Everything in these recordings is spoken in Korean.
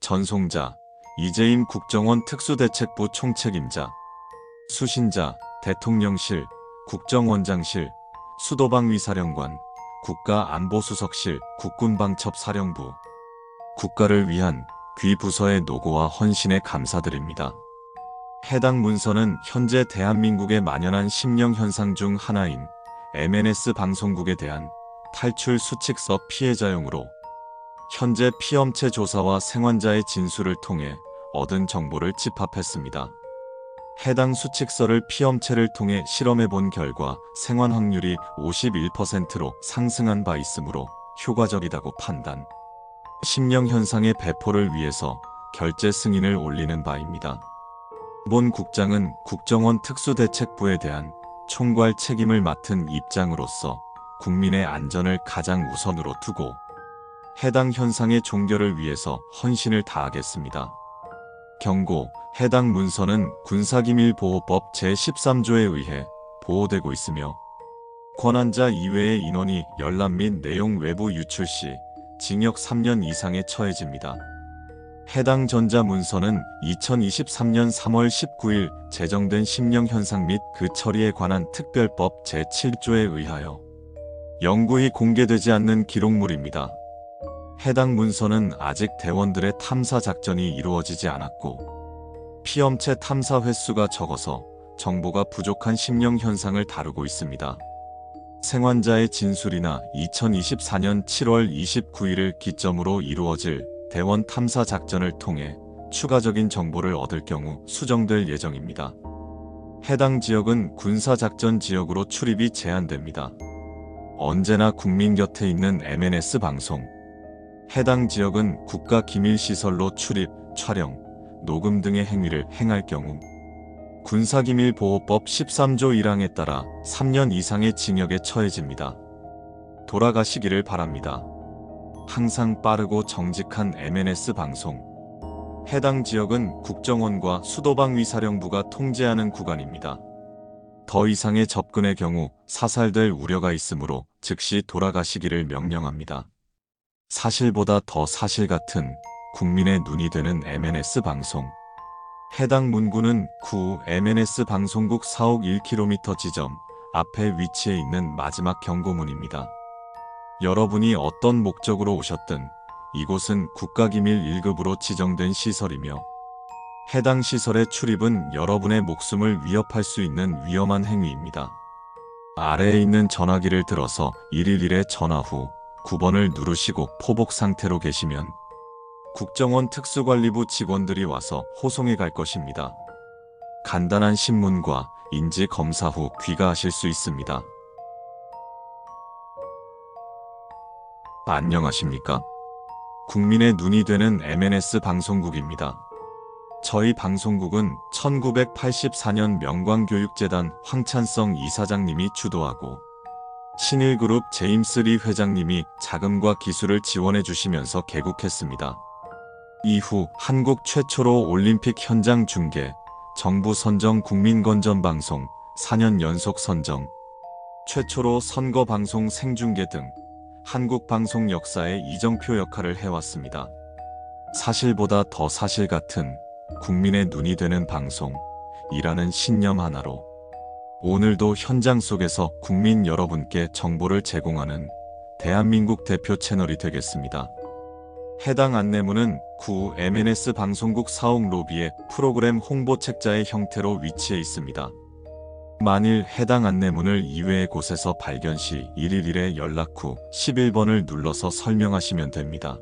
전송자 이재임 국정원 특수대책부 총책임자. 수신자 대통령실, 국정원장실, 수도방위사령관, 국가안보수석실, 국군방첩사령부. 국가를 위한 귀 부서의 노고와 헌신에 감사드립니다. 해당 문서는 현재 대한민국에 만연한 심령현상 중 하나인 MNS 방송국에 대한 탈출 수칙서 피해자용으로 현재 피엄체 조사와 생환자의 진술을 통해 얻은 정보를 집합했습니다. 해당 수칙서를 피엄체를 통해 실험해 본 결과 생환 확률이 51%로 상승한 바 있으므로 효과적이다고 판단. 심령현상의 배포를 위해서 결재 승인을 올리는 바입니다. 본 국장은 국정원 특수대책부에 대한 총괄 책임을 맡은 입장으로서 국민의 안전을 가장 우선으로 두고 해당 현상의 종결을 위해서 헌신을 다하겠습니다. 경고, 해당 문서는 군사기밀보호법 제13조에 의해 보호되고 있으며 권한자 이외의 인원이 열람 및 내용 외부 유출 시 징역 3년 이상에 처해집니다. 해당 전자문서는 2023년 3월 19일 제정된 심령현상 및 그 처리에 관한 특별법 제7조에 의하여 영구히 공개되지 않는 기록물입니다. 해당 문서는 아직 대원들의 탐사 작전이 이루어지지 않았고 피엄체 탐사 횟수가 적어서 정보가 부족한 심령현상을 다루고 있습니다. 생환자의 진술이나 2024년 7월 29일을 기점으로 이루어질 대원 탐사 작전을 통해 추가적인 정보를 얻을 경우 수정될 예정입니다. 해당 지역은 군사작전 지역으로 출입이 제한됩니다. 언제나 국민 곁에 있는 MNS 방송. 해당 지역은 국가기밀시설로 출입, 촬영, 녹음 등의 행위를 행할 경우 군사기밀보호법 13조 1항에 따라 3년 이상의 징역에 처해집니다. 돌아가시기를 바랍니다. 항상 빠르고 정직한 MNS 방송. 해당 지역은 국정원과 수도방위사령부가 통제하는 구간입니다. 더 이상의 접근의 경우 사살될 우려가 있으므로 즉시 돌아가시기를 명령합니다. 사실보다 더 사실 같은 국민의 눈이 되는 MNS 방송. 해당 문구는 구 MNS 방송국 사옥 1km 지점 앞에 위치해 있는 마지막 경고문입니다. 여러분이 어떤 목적으로 오셨든 이곳은 국가기밀 1급으로 지정된 시설이며 해당 시설의 출입은 여러분의 목숨을 위협할 수 있는 위험한 행위입니다. 아래에 있는 전화기를 들어서 111에 전화 후 9번을 누르시고 포복 상태로 계시면 국정원 특수관리부 직원들이 와서 호송해 갈 것입니다. 간단한 신문과 인지 검사 후 귀가하실 수 있습니다. 안녕하십니까? 국민의 눈이 되는 MNS 방송국입니다. 저희 방송국은 1984년 명광교육재단 황찬성 이사장님이 주도하고 신일그룹 제임스 리 회장님이 자금과 기술을 지원해 주시면서 개국했습니다. 이후 한국 최초로 올림픽 현장 중계, 정부 선정 국민건전방송 4년 연속 선정, 최초로 선거방송 생중계 등 한국 방송 역사의 이정표 역할을 해왔습니다. 사실보다 더 사실 같은 국민의 눈이 되는 방송이라는 신념 하나로 오늘도 현장 속에서 국민 여러분께 정보를 제공하는 대한민국 대표 채널이 되겠습니다. 해당 안내문은 구 MNS 방송국 사옥 로비에 프로그램 홍보 책자의 형태로 위치해 있습니다. 만일 해당 안내문을 이외의 곳에서 발견 시 111에 연락 후 11번을 눌러서 설명하시면 됩니다.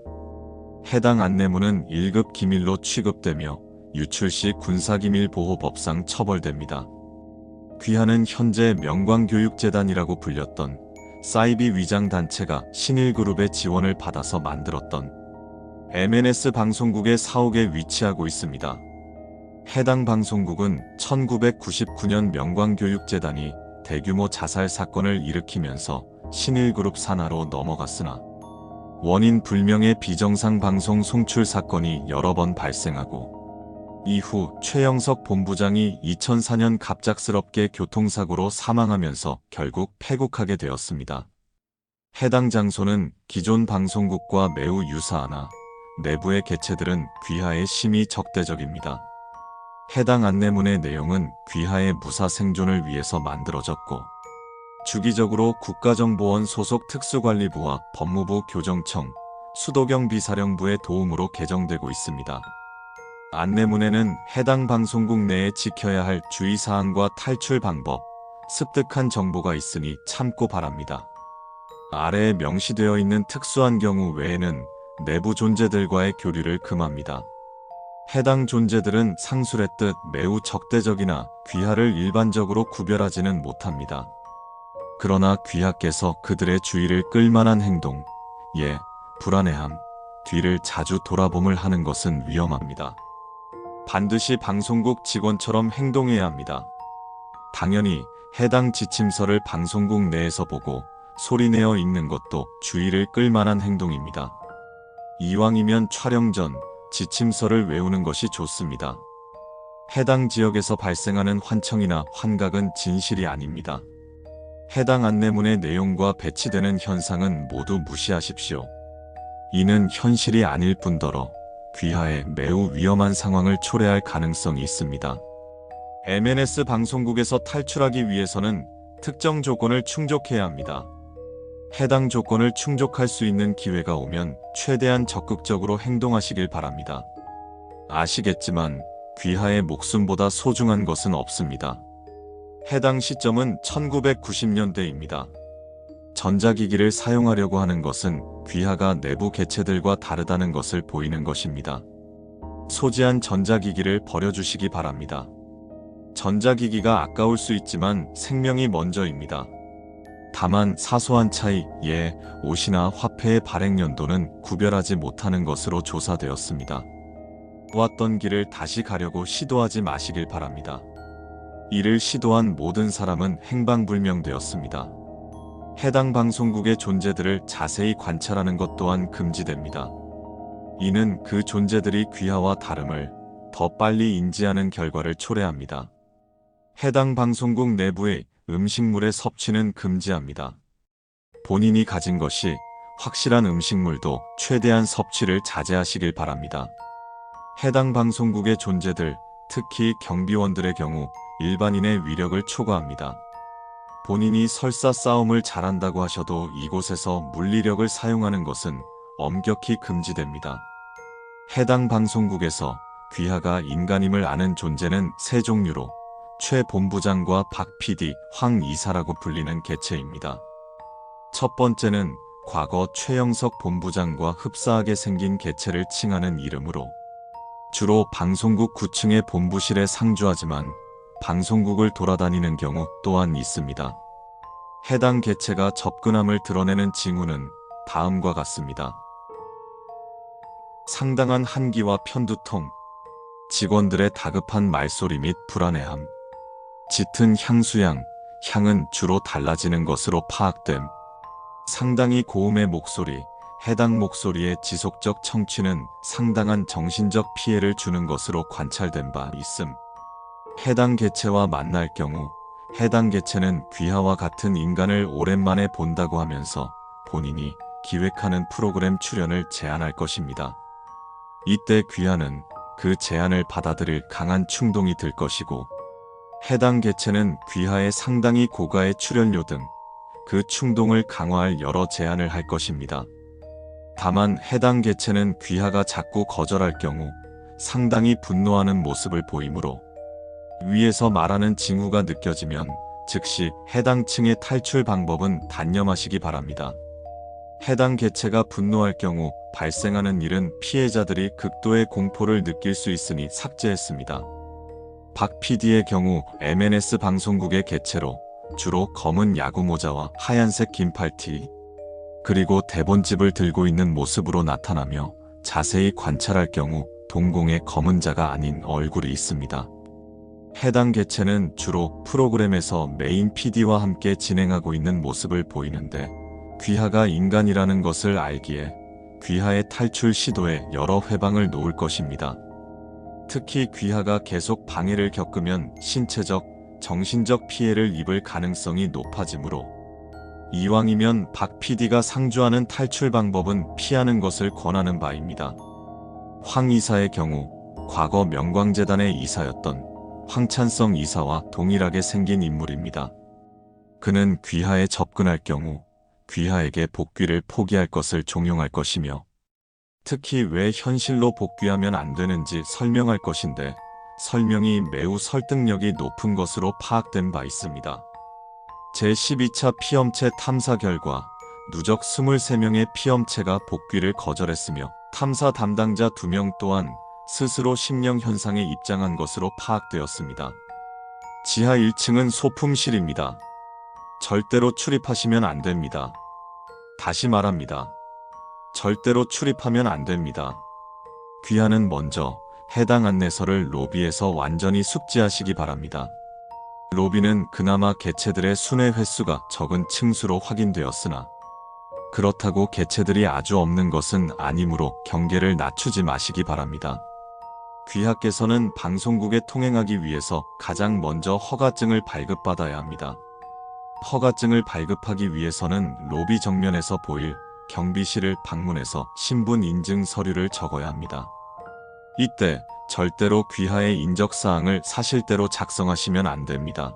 해당 안내문은 1급 기밀로 취급되며 유출 시 군사기밀보호법상 처벌됩니다. 귀하는 현재 명광교육재단이라고 불렸던 사이비 위장단체가 신일그룹의 지원을 받아서 만들었던 MNS 방송국의 사옥에 위치하고 있습니다. 해당 방송국은 1999년 명광교육재단이 대규모 자살 사건을 일으키면서 신일그룹 산하로 넘어갔으나 원인 불명의 비정상 방송 송출 사건이 여러 번 발생하고 이후 최영석 본부장이 2004년 갑작스럽게 교통사고로 사망하면서 결국 폐국하게 되었습니다. 해당 장소는 기존 방송국과 매우 유사하나 내부의 개체들은 귀하에 심히 적대적입니다. 해당 안내문의 내용은 귀하의 무사 생존을 위해서 만들어졌고, 주기적으로 국가정보원 소속 특수관리부와 법무부 교정청, 수도경 비사령부의 도움으로 개정되고 있습니다. 안내문에는 해당 방송국 내에 지켜야 할 주의사항과 탈출 방법, 습득한 정보가 있으니 참고 바랍니다. 아래에 명시되어 있는 특수한 경우 외에는 내부 존재들과의 교류를 금합니다. 해당 존재들은 상술했듯 매우 적대적이나 귀하를 일반적으로 구별하지는 못합니다. 그러나 귀하께서 그들의 주의를 끌만한 행동, 불안해함, 뒤를 자주 돌아봄을 하는 것은 위험합니다. 반드시 방송국 직원처럼 행동해야 합니다. 당연히 해당 지침서를 방송국 내에서 보고 소리내어 읽는 것도 주의를 끌만한 행동입니다. 이왕이면 촬영 전 지침서를 외우는 것이 좋습니다. 해당 지역에서 발생하는 환청이나 환각은 진실이 아닙니다. 해당 안내문의 내용과 배치되는 현상은 모두 무시하십시오. 이는 현실이 아닐 뿐더러 귀하에 매우 위험한 상황을 초래할 가능성이 있습니다. MNS 방송국에서 탈출하기 위해서는 특정 조건을 충족해야 합니다. 해당 조건을 충족할 수 있는 기회가 오면 최대한 적극적으로 행동하시길 바랍니다. 아시겠지만 귀하의 목숨보다 소중한 것은 없습니다. 해당 시점은 1990년대입니다. 전자기기를 사용하려고 하는 것은 귀하가 내부 개체들과 다르다는 것을 보이는 것입니다. 소지한 전자기기를 버려주시기 바랍니다. 전자기기가 아까울 수 있지만 생명이 먼저입니다. 다만 사소한 차이, 옷이나 화폐의 발행 연도는 구별하지 못하는 것으로 조사되었습니다. 왔던 길을 다시 가려고 시도하지 마시길 바랍니다. 이를 시도한 모든 사람은 행방불명되었습니다. 해당 방송국의 존재들을 자세히 관찰하는 것 또한 금지됩니다. 이는 그 존재들이 귀하와 다름을 더 빨리 인지하는 결과를 초래합니다. 해당 방송국 내부의 음식물의 섭취는 금지합니다. 본인이 가진 것이 확실한 음식물도 최대한 섭취를 자제하시길 바랍니다. 해당 방송국의 존재들, 특히 경비원들의 경우 일반인의 위력을 초과합니다. 본인이 설사 싸움을 잘한다고 하셔도 이곳에서 물리력을 사용하는 것은 엄격히 금지됩니다. 해당 방송국에서 귀하가 인간임을 아는 존재는 세 종류로 최 본부장과 박 PD, 황 이사라고 불리는 개체입니다. 첫 번째는 과거 최영석 본부장과 흡사하게 생긴 개체를 칭하는 이름으로 주로 방송국 9층의 본부실에 상주하지만 방송국을 돌아다니는 경우 또한 있습니다. 해당 개체가 접근함을 드러내는 징후는 다음과 같습니다. 상당한 한기와 편두통, 직원들의 다급한 말소리 및 불안해함, 짙은 향수향, 향은 주로 달라지는 것으로 파악됨, 상당히 고음의 목소리, 해당 목소리의 지속적 청취는 상당한 정신적 피해를 주는 것으로 관찰된 바 있음. 해당 개체와 만날 경우 해당 개체는 귀하와 같은 인간을 오랜만에 본다고 하면서 본인이 기획하는 프로그램 출연을 제안할 것입니다. 이때 귀하는 그 제안을 받아들일 강한 충동이 들 것이고 해당 개체는 귀하의 상당히 고가의 출연료 등 그 충동을 강화할 여러 제안을 할 것입니다. 다만 해당 개체는 귀하가 자꾸 거절할 경우 상당히 분노하는 모습을 보이므로 위에서 말하는 징후가 느껴지면 즉시 해당 층의 탈출 방법은 단념하시기 바랍니다. 해당 개체가 분노할 경우 발생하는 일은 피해자들이 극도의 공포를 느낄 수 있으니 삭제했습니다. 박 PD의 경우 MNS 방송국의 개체로 주로 검은 야구 모자와 하얀색 긴팔티, 그리고 대본집을 들고 있는 모습으로 나타나며 자세히 관찰할 경우 동공에 검은 자가 아닌 얼굴이 있습니다. 해당 개체는 주로 프로그램에서 메인 PD와 함께 진행하고 있는 모습을 보이는데 귀하가 인간이라는 것을 알기에 귀하의 탈출 시도에 여러 회방을 놓을 것입니다. 특히 귀하가 계속 방해를 겪으면 신체적, 정신적 피해를 입을 가능성이 높아지므로 이왕이면 박 PD가 상주하는 탈출 방법은 피하는 것을 권하는 바입니다. 황 이사의 경우 과거 명광재단의 이사였던 황찬성 이사와 동일하게 생긴 인물입니다. 그는 귀하에 접근할 경우 귀하에게 복귀를 포기할 것을 종용할 것이며 특히 왜 현실로 복귀하면 안 되는지 설명할 것인데 설명이 매우 설득력이 높은 것으로 파악된 바 있습니다. 제12차 피엄체 탐사 결과 누적 23명의 피엄체가 복귀를 거절했으며 탐사 담당자 2명 또한 스스로 심령 현상에 입장한 것으로 파악되었습니다. 지하 1층은 소품실입니다. 절대로 출입하시면 안 됩니다. 다시 말합니다. 절대로 출입하면 안 됩니다. 귀하는 먼저 해당 안내서를 로비에서 완전히 숙지하시기 바랍니다. 로비는 그나마 개체들의 순회 횟수가 적은 층수로 확인되었으나 그렇다고 개체들이 아주 없는 것은 아니므로 경계를 낮추지 마시기 바랍니다. 귀하께서는 방송국에 통행하기 위해서 가장 먼저 허가증을 발급받아야 합니다. 허가증을 발급하기 위해서는 로비 정면에서 보일 경비실을 방문해서 신분 인증 서류를 적어야 합니다. 이때 절대로 귀하의 인적사항을 사실대로 작성하시면 안 됩니다.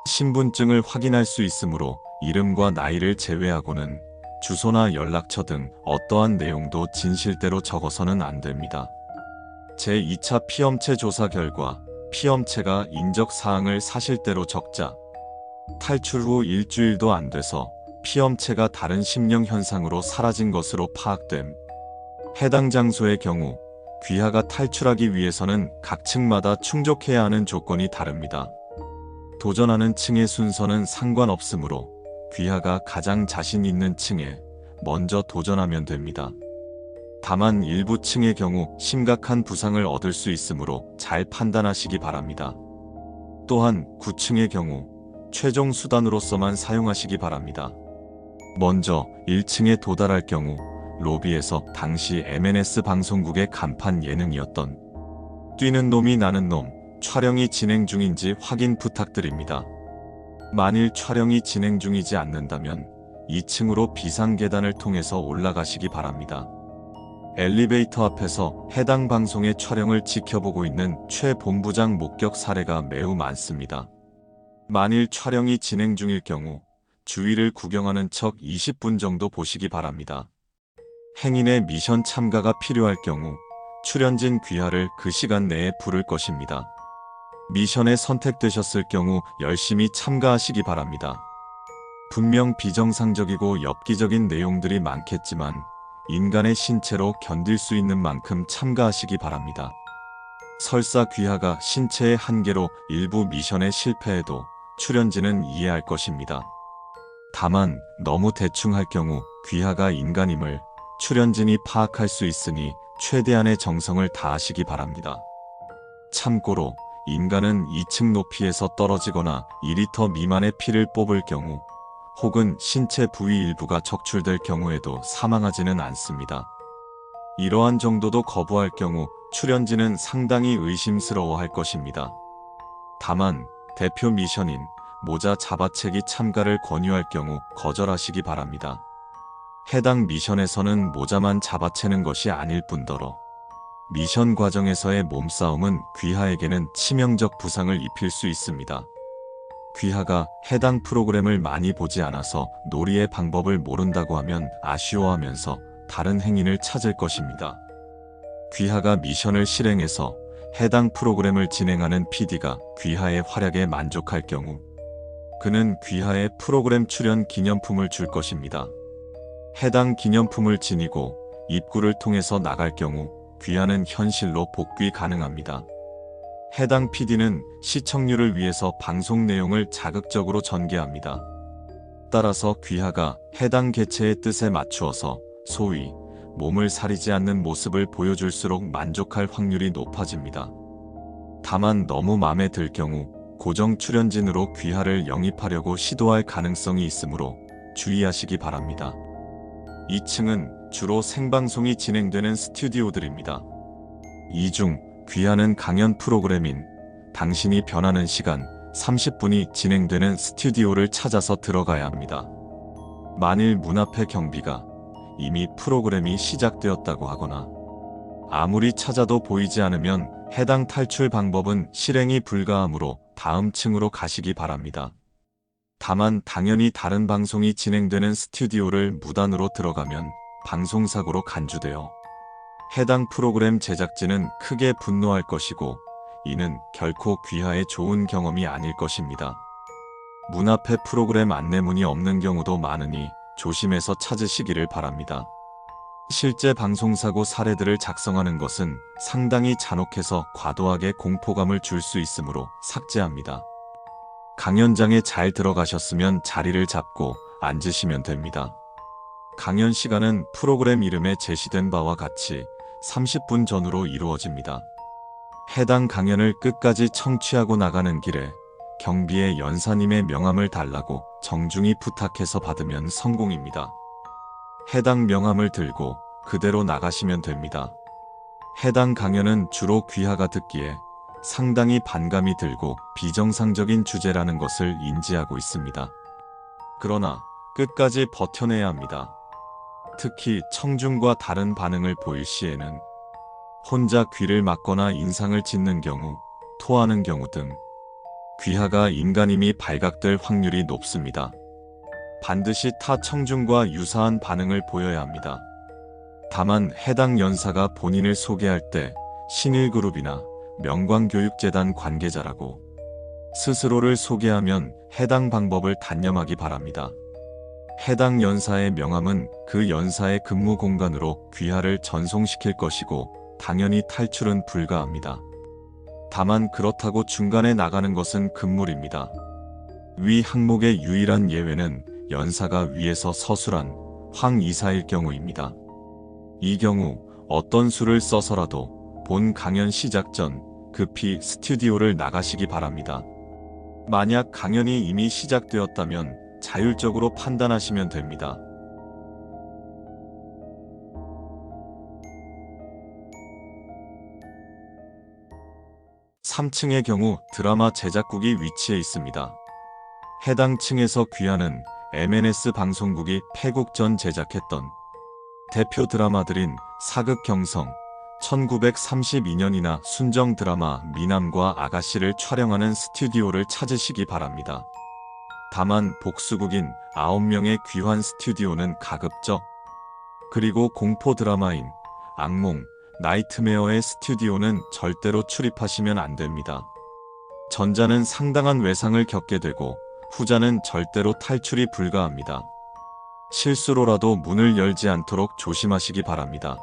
신분증을 확인할 수 있으므로 이름과 나이를 제외하고는 주소나 연락처 등 어떠한 내용도 진실대로 적어서는 안 됩니다. 제2차 피엄체 조사 결과 피엄체가 인적사항을 사실대로 적자 탈출 후 일주일도 안 돼서 피엄체가 다른 심령 현상으로 사라진 것으로 파악됨. 해당 장소의 경우 귀하가 탈출하기 위해서는 각 층마다 충족해야 하는 조건이 다릅니다. 도전하는 층의 순서는 상관없으므로 귀하가 가장 자신 있는 층에 먼저 도전하면 됩니다. 다만 일부 층의 경우 심각한 부상을 얻을 수 있으므로 잘 판단하시기 바랍니다. 또한 9층의 경우 최종 수단으로서만 사용하시기 바랍니다. 먼저 1층에 도달할 경우 로비에서 당시 MNS 방송국의 간판 예능이었던 뛰는 놈이 나는 놈 촬영이 진행 중인지 확인 부탁드립니다. 만일 촬영이 진행 중이지 않는다면 2층으로 비상계단을 통해서 올라가시기 바랍니다. 엘리베이터 앞에서 해당 방송의 촬영을 지켜보고 있는 최 본부장 목격 사례가 매우 많습니다. 만일 촬영이 진행 중일 경우 주위를 구경하는 척 20분 정도 보시기 바랍니다. 행인의 미션 참가가 필요할 경우 출연진 귀하를 그 시간 내에 부를 것입니다. 미션에 선택되셨을 경우 열심히 참가하시기 바랍니다. 분명 비정상적이고 엽기적인 내용들이 많겠지만 인간의 신체로 견딜 수 있는 만큼 참가하시기 바랍니다. 설사 귀하가 신체의 한계로 일부 미션에 실패해도 출연진은 이해할 것입니다. 다만 너무 대충 할 경우 귀하가 인간임을 출연진이 파악할 수 있으니 최대한의 정성을 다하시기 바랍니다. 참고로 인간은 2층 높이에서 떨어지거나 2리터 미만의 피를 뽑을 경우 혹은 신체 부위 일부가 적출될 경우에도 사망하지는 않습니다. 이러한 정도도 거부할 경우 출연진은 상당히 의심스러워할 것입니다. 다만 대표 미션인 모자 잡아채기 참가를 권유할 경우 거절하시기 바랍니다. 해당 미션에서는 모자만 잡아채는 것이 아닐 뿐더러 미션 과정에서의 몸싸움은 귀하에게는 치명적 부상을 입힐 수 있습니다. 귀하가 해당 프로그램을 많이 보지 않아서 놀이의 방법을 모른다고 하면 아쉬워하면서 다른 행인을 찾을 것입니다. 귀하가 미션을 실행해서 해당 프로그램을 진행하는 PD가 귀하의 활약에 만족할 경우 그는 귀하의 프로그램 출연 기념품을 줄 것입니다. 해당 기념품을 지니고 입구를 통해서 나갈 경우 귀하는 현실로 복귀 가능합니다. 해당 PD는 시청률을 위해서 방송 내용을 자극적으로 전개합니다. 따라서 귀하가 해당 개체의 뜻에 맞추어서 소위 몸을 사리지 않는 모습을 보여줄수록 만족할 확률이 높아집니다. 다만 너무 마음에 들 경우 고정 출연진으로 귀하를 영입하려고 시도할 가능성이 있으므로 주의하시기 바랍니다. 2층은 주로 생방송이 진행되는 스튜디오들입니다. 이 중 귀하는 강연 프로그램인 당신이 변하는 시간 30분이 진행되는 스튜디오를 찾아서 들어가야 합니다. 만일 문 앞의 경비가 이미 프로그램이 시작되었다고 하거나 아무리 찾아도 보이지 않으면 해당 탈출 방법은 실행이 불가하므로 다음 층으로 가시기 바랍니다. 다만 당연히 다른 방송이 진행되는 스튜디오를 무단으로 들어가면 방송사고로 간주되어 해당 프로그램 제작진은 크게 분노할 것이고 이는 결코 귀하에 좋은 경험이 아닐 것입니다. 문 앞에 프로그램 안내문이 없는 경우도 많으니 조심해서 찾으시기를 바랍니다. 실제 방송사고 사례들을 작성하는 것은 상당히 잔혹해서 과도하게 공포감을 줄 수 있으므로 삭제합니다. 강연장에 잘 들어가셨으면 자리를 잡고 앉으시면 됩니다. 강연 시간은 프로그램 이름에 제시된 바와 같이 30분 전후로 이루어집니다. 해당 강연을 끝까지 청취하고 나가는 길에 경비에 연사님의 명함을 달라고 정중히 부탁해서 받으면 성공입니다. 해당 명함을 들고 그대로 나가시면 됩니다. 해당 강연은 주로 귀하가 듣기에 상당히 반감이 들고 비정상적인 주제라는 것을 인지하고 있습니다. 그러나 끝까지 버텨내야 합니다. 특히 청중과 다른 반응을 보일 시에는 혼자 귀를 막거나 인상을 찢는 경우, 토하는 경우 등 귀하가 인간임이 발각될 확률이 높습니다. 반드시 타 청중과 유사한 반응을 보여야 합니다. 다만 해당 연사가 본인을 소개할 때 신일그룹이나 명광교육재단 관계자라고 스스로를 소개하면 해당 방법을 단념하기 바랍니다. 해당 연사의 명함은 그 연사의 근무 공간으로 귀하를 전송시킬 것이고 당연히 탈출은 불가합니다. 다만 그렇다고 중간에 나가는 것은 금물입니다. 위 항목의 유일한 예외는 연사가 위에서 서술한 황 이사일 경우입니다. 이 경우 어떤 수를 써서라도 본 강연 시작 전 급히 스튜디오를 나가시기 바랍니다. 만약 강연이 이미 시작되었다면 자율적으로 판단하시면 됩니다. (3층의) 경우 드라마 제작국이 위치해 있습니다. 해당 층에서 귀하는 MNS 방송국이 패국 전 제작했던 대표 드라마들인 사극경성, 1932년이나 순정 드라마 미남과 아가씨를 촬영하는 스튜디오를 찾으시기 바랍니다. 다만 복수국인 9명의 귀환 스튜디오는 가급적, 그리고 공포 드라마인 악몽, 나이트메어의 스튜디오는 절대로 출입하시면 안 됩니다. 전자는 상당한 외상을 겪게 되고 후자는 절대로 탈출이 불가합니다. 실수로라도 문을 열지 않도록 조심하시기 바랍니다.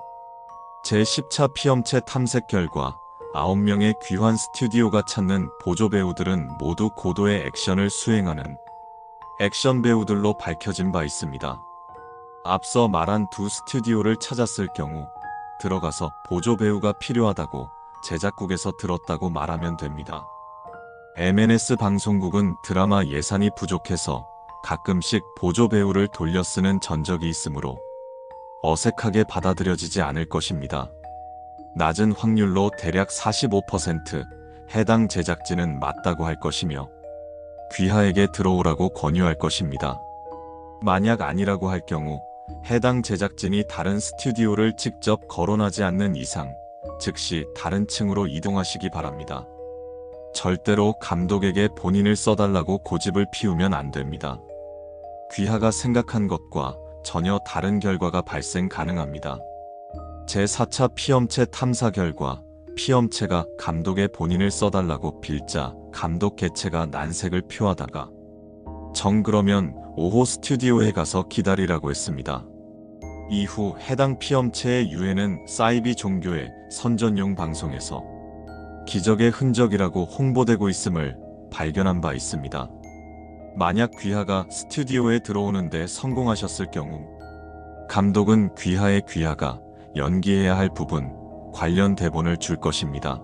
제10차 피험체 탐색 결과 9명의 귀환 스튜디오가 찾는 보조 배우들은 모두 고도의 액션을 수행하는 액션 배우들로 밝혀진 바 있습니다. 앞서 말한 두 스튜디오를 찾았을 경우 들어가서 보조 배우가 필요하다고 제작국에서 들었다고 말하면 됩니다. MNS 방송국은 드라마 예산이 부족해서 가끔씩 보조 배우를 돌려 쓰는 전적이 있으므로 어색하게 받아들여지지 않을 것입니다. 낮은 확률로 대략 45% 해당 제작진은 맞다고 할 것이며 귀하에게 들어오라고 권유할 것입니다. 만약 아니라고 할 경우 해당 제작진이 다른 스튜디오를 직접 거론하지 않는 이상 즉시 다른 층으로 이동하시기 바랍니다. 절대로 감독에게 본인을 써달라고 고집을 피우면 안 됩니다. 귀하가 생각한 것과 전혀 다른 결과가 발생 가능합니다. 제4차 피험체 탐사 결과 피험체가 감독의 본인을 써달라고 빌자 감독 개체가 난색을 표하다가 정 그러면 5호 스튜디오에 가서 기다리라고 했습니다. 이후 해당 피험체의 유해는 사이비 종교의 선전용 방송에서 기적의 흔적이라고 홍보되고 있음을 발견한 바 있습니다. 만약 귀하가 스튜디오에 들어오는데 성공하셨을 경우 감독은 귀하가 연기해야 할 부분 관련 대본을 줄 것입니다.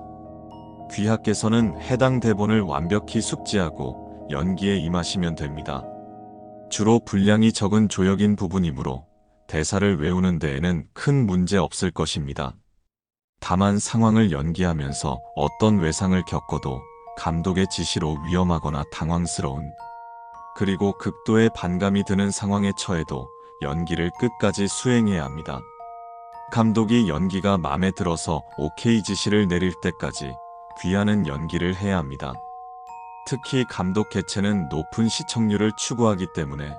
귀하께서는 해당 대본을 완벽히 숙지하고 연기에 임하시면 됩니다. 주로 분량이 적은 조역인 부분이므로 대사를 외우는 데에는 큰 문제 없을 것입니다. 다만 상황을 연기하면서 어떤 외상을 겪어도 감독의 지시로 위험하거나 당황스러운 그리고 극도의 반감이 드는 상황에 처해도 연기를 끝까지 수행해야 합니다. 감독이 연기가 마음에 들어서 오케이 지시를 내릴 때까지 귀하는 연기를 해야 합니다. 특히 감독 개체는 높은 시청률을 추구하기 때문에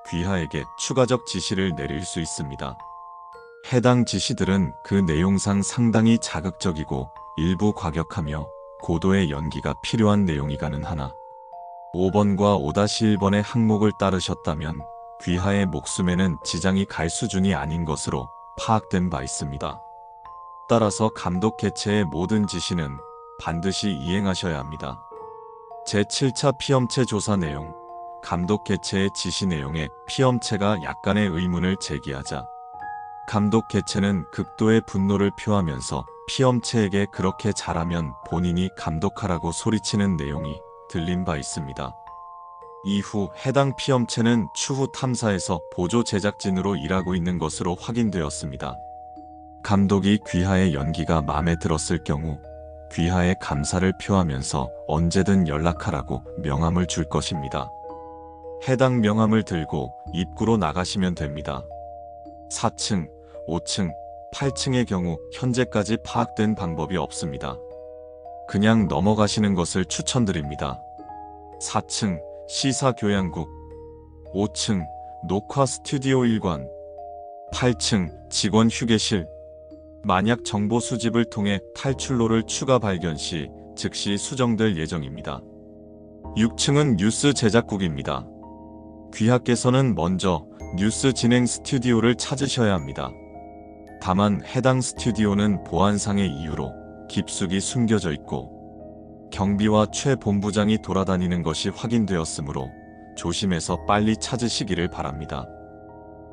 귀하에게 추가적 지시를 내릴 수 있습니다. 해당 지시들은 그 내용상 상당히 자극적이고 일부 과격하며 고도의 연기가 필요한 내용이가는 하나 5번과 5-1번의 항목을 따르셨다면 귀하의 목숨에는 지장이 갈 수준이 아닌 것으로 파악된 바 있습니다. 따라서 감독 개체의 모든 지시는 반드시 이행하셔야 합니다. 제7차 피엄체 조사 내용, 감독 개체의 지시 내용에 피엄체가 약간의 의문을 제기하자 감독 개체는 극도의 분노를 표하면서 피엄체에게 그렇게 잘하면 본인이 감독하라고 소리치는 내용이 들린 바 있습니다. 이후 해당 피엄체는 추후 탐사에서 보조 제작진으로 일하고 있는 것으로 확인되었습니다. 감독이 귀하의 연기가 마음에 들었을 경우 귀하의 감사를 표하면서 언제든 연락하라고 명함을 줄 것입니다. 해당 명함을 들고 입구로 나가시면 됩니다. 4층, 5층, 8층의 경우 현재까지 파악된 방법이 없습니다. 그냥 넘어가시는 것을 추천드립니다. 4층, 시사교양국, 5층, 녹화 스튜디오 일관, 8층, 직원 휴게실. 만약 정보 수집을 통해 탈출로를 추가 발견 시 즉시 수정될 예정입니다. 6층은 뉴스 제작국입니다. 귀하께서는 먼저 뉴스 진행 스튜디오를 찾으셔야 합니다. 다만 해당 스튜디오는 보안상의 이유로 깊숙이 숨겨져 있고 경비와 최 본부장이 돌아다니는 것이 확인되었으므로 조심해서 빨리 찾으시기를 바랍니다.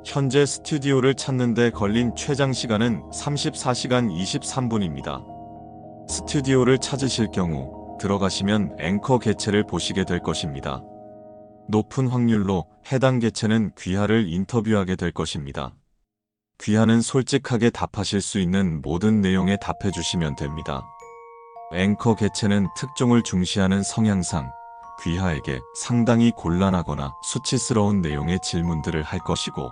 현재 스튜디오를 찾는 데 걸린 최장 시간은 34시간 23분입니다. 스튜디오를 찾으실 경우 들어가시면 앵커 개체를 보시게 될 것입니다. 높은 확률로 해당 개체는 귀하를 인터뷰하게 될 것입니다. 귀하는 솔직하게 답하실 수 있는 모든 내용에 답해 주시면 됩니다. 앵커 개체는 특종을 중시하는 성향상 귀하에게 상당히 곤란하거나 수치스러운 내용의 질문들을 할 것이고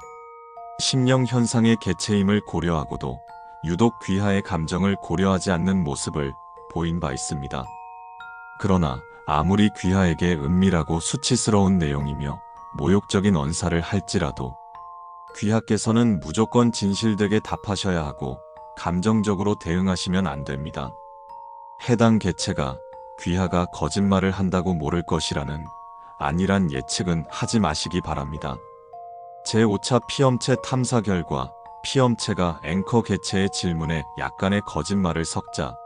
심령 현상의 개체임을 고려하고도 유독 귀하의 감정을 고려하지 않는 모습을 보인 바 있습니다. 그러나 아무리 귀하에게 은밀하고 수치스러운 내용이며 모욕적인 언사를 할지라도 귀하께서는 무조건 진실되게 답하셔야 하고 감정적으로 대응하시면 안 됩니다. 해당 개체가 귀하가 거짓말을 한다고 모를 것이라는 안일한 예측은 하지 마시기 바랍니다. 제5차 피엄체 탐사 결과 피엄체가 앵커 개체의 질문에 약간의 거짓말을 섞자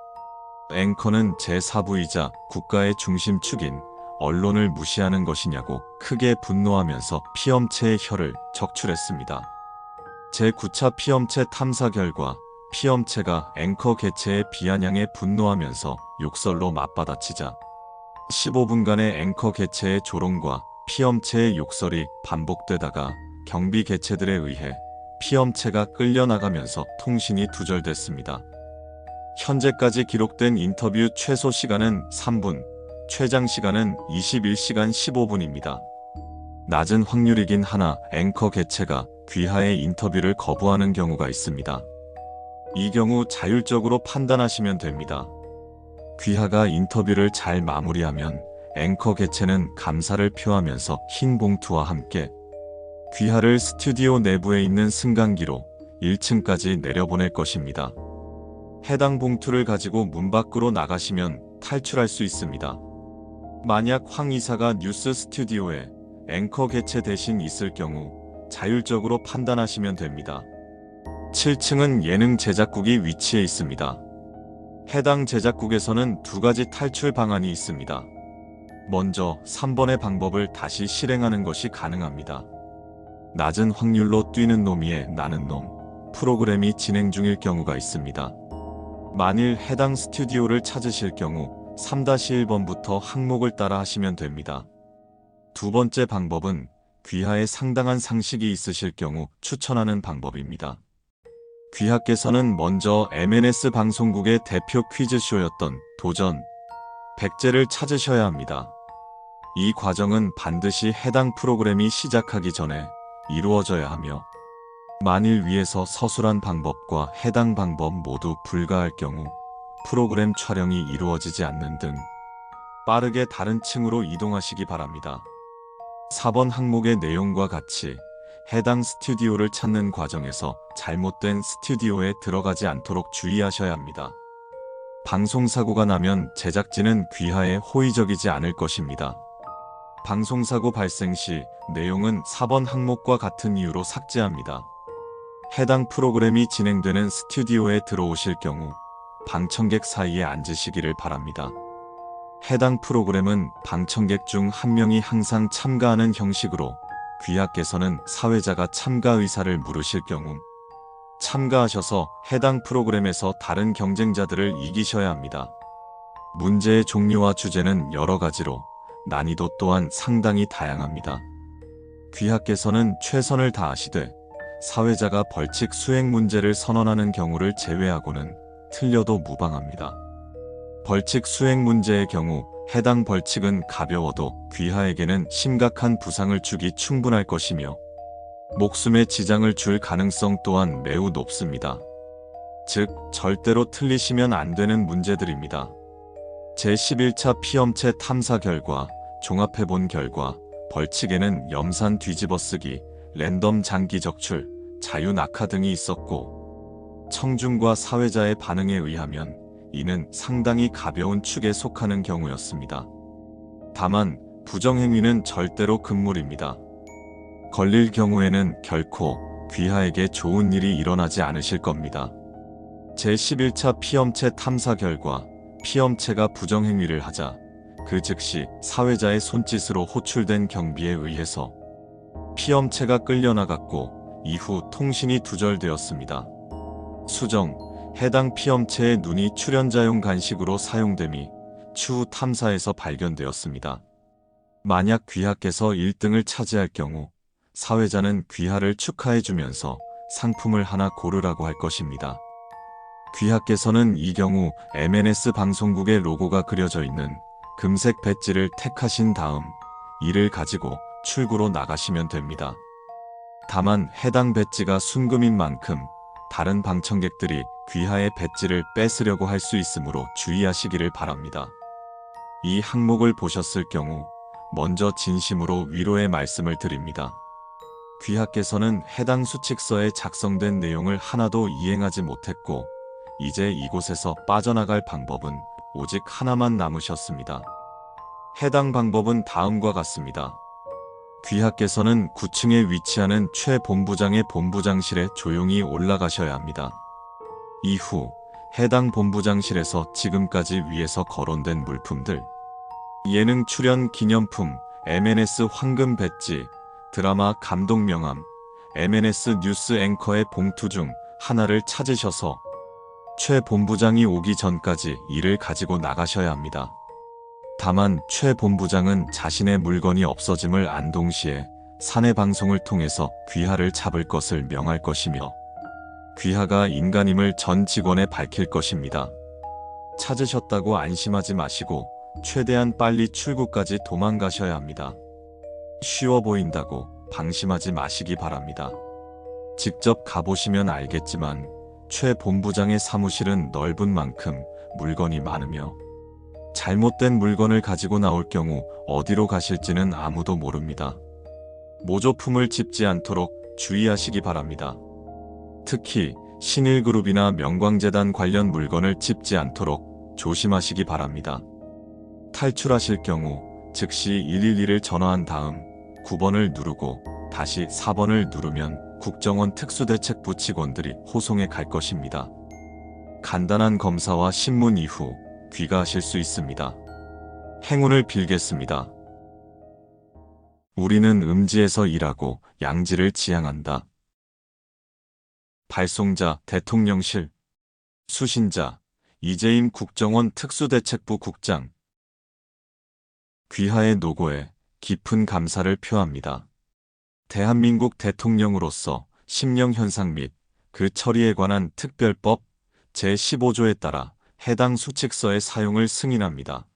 앵커는 제4부이자 국가의 중심축인 언론을 무시하는 것이냐고 크게 분노하면서 피엄체의 혀를 적출했습니다. 제9차 피엄체 탐사 결과 피엄체가 앵커 개체의 비아냥에 분노하면서 욕설로 맞받아치자 15분간의 앵커 개체의 조롱과 피엄체의 욕설이 반복되다가 경비 개체들에 의해 피엄체가 끌려나가면서 통신이 두절됐습니다. 현재까지 기록된 인터뷰 최소 시간은 3분, 최장 시간은 21시간 15분입니다. 낮은 확률이긴 하나 앵커 개체가 귀하의 인터뷰를 거부하는 경우가 있습니다. 이 경우 자율적으로 판단하시면 됩니다. 귀하가 인터뷰를 잘 마무리하면 앵커 개체는 감사를 표하면서 흰 봉투와 함께 귀하를 스튜디오 내부에 있는 승강기로 1층까지 내려보낼 것입니다. 해당 봉투를 가지고 문 밖으로 나가시면 탈출할 수 있습니다. 만약 황 이사가 뉴스 스튜디오에 앵커 개체 대신 있을 경우 자율적으로 판단하시면 됩니다. 7층은 예능 제작국이 위치해 있습니다. 해당 제작국에서는 두 가지 탈출 방안이 있습니다. 먼저 3번의 방법을 다시 실행하는 것이 가능합니다. 낮은 확률로 뛰는 놈 위에 나는 놈 프로그램이 진행 중일 경우가 있습니다. 만일 해당 스튜디오를 찾으실 경우 3-1번부터 항목을 따라 하시면 됩니다. 두 번째 방법은 귀하에 상당한 상식이 있으실 경우 추천하는 방법입니다. 귀하께서는 먼저 MNS 방송국의 대표 퀴즈쇼였던 도전, 백제를 찾으셔야 합니다. 이 과정은 반드시 해당 프로그램이 시작하기 전에 이루어져야 하며 만일 위에서 서술한 방법과 해당 방법 모두 불가할 경우 프로그램 촬영이 이루어지지 않는 등 빠르게 다른 층으로 이동하시기 바랍니다. 4번 항목의 내용과 같이 해당 스튜디오를 찾는 과정에서 잘못된 스튜디오에 들어가지 않도록 주의하셔야 합니다. 방송사고가 나면 제작진은 귀하에 호의적이지 않을 것입니다. 방송사고 발생 시 내용은 4번 항목과 같은 이유로 삭제합니다. 해당 프로그램이 진행되는 스튜디오에 들어오실 경우 방청객 사이에 앉으시기를 바랍니다. 해당 프로그램은 방청객 중 한 명이 항상 참가하는 형식으로 귀하께서는 사회자가 참가 의사를 물으실 경우 참가하셔서 해당 프로그램에서 다른 경쟁자들을 이기셔야 합니다. 문제의 종류와 주제는 여러 가지로 난이도 또한 상당히 다양합니다. 귀하께서는 최선을 다하시되 사회자가 벌칙 수행 문제를 선언하는 경우를 제외하고는 틀려도 무방합니다. 벌칙 수행 문제의 경우 해당 벌칙은 가벼워도 귀하에게는 심각한 부상을 주기 충분할 것이며 목숨에 지장을 줄 가능성 또한 매우 높습니다. 즉, 절대로 틀리시면 안 되는 문제들입니다. 제11차 피엄체 탐사 결과, 종합해본 결과, 벌칙에는 염산 뒤집어쓰기, 랜덤 장기 적출, 자유 낙하 등이 있었고 청중과 사회자의 반응에 의하면 이는 상당히 가벼운 축에 속하는 경우였습니다. 다만 부정행위는 절대로 금물입니다. 걸릴 경우에는 결코 귀하에게 좋은 일이 일어나지 않으실 겁니다. 제11차 피엄체 탐사 결과 피엄체가 부정행위를 하자 그 즉시 사회자의 손짓으로 호출된 경비에 의해서 피엄체가 끌려나갔고 이후 통신이 두절되었습니다. 수정, 해당 피엄체의 눈이 출연자용 간식으로 사용됨이 추후 탐사에서 발견되었습니다. 만약 귀하께서 1등을 차지할 경우 사회자는 귀하를 축하해주면서 상품을 하나 고르라고 할 것입니다. 귀하께서는 이 경우 MNS 방송국의 로고가 그려져 있는 금색 배지를 택하신 다음 이를 가지고 출구로 나가시면 됩니다. 다만 해당 배지가 순금인 만큼 다른 방청객들이 귀하의 배지를 뺏으려고 할 수 있으므로 주의하시기를 바랍니다. 이 항목을 보셨을 경우 먼저 진심으로 위로의 말씀을 드립니다. 귀하께서는 해당 수칙서에 작성된 내용을 하나도 이행하지 못했고 이제 이곳에서 빠져나갈 방법은 오직 하나만 남으셨습니다. 해당 방법은 다음과 같습니다. 귀하께서는 9층에 위치하는 최 본부장의 본부장실에 조용히 올라가셔야 합니다. 이후 해당 본부장실에서 지금까지 위에서 거론된 물품들, 예능 출연 기념품, MNS 황금 배지, 드라마 감독 명함, MNS 뉴스 앵커의 봉투 중 하나를 찾으셔서 최 본부장이 오기 전까지 이를 가지고 나가셔야 합니다. 다만 최 본부장은 자신의 물건이 없어짐을 안 동시에 사내 방송을 통해서 귀하를 잡을 것을 명할 것이며 귀하가 인간임을 전 직원에 밝힐 것입니다. 찾으셨다고 안심하지 마시고 최대한 빨리 출구까지 도망가셔야 합니다. 쉬워 보인다고 방심하지 마시기 바랍니다. 직접 가보시면 알겠지만 최 본부장의 사무실은 넓은 만큼 물건이 많으며 잘못된 물건을 가지고 나올 경우 어디로 가실지는 아무도 모릅니다. 모조품을 집지 않도록 주의하시기 바랍니다. 특히 신일그룹이나 명광재단 관련 물건을 집지 않도록 조심하시기 바랍니다. 탈출하실 경우 즉시 112를 전화한 다음 9번을 누르고 다시 4번을 누르면 국정원 특수대책부 직원들이 호송에 갈 것입니다. 간단한 검사와 신문 이후 귀가하실 수 있습니다. 행운을 빌겠습니다. 우리는 음지에서 일하고 양지를 지향한다. 발송자 대통령실, 수신자 이재임 국정원 특수대책부 국장. 귀하의 노고에 깊은 감사를 표합니다. 대한민국 대통령으로서 심령 현상 및 그 처리에 관한 특별법 제15조에 따라 해당 수칙서의 사용을 승인합니다.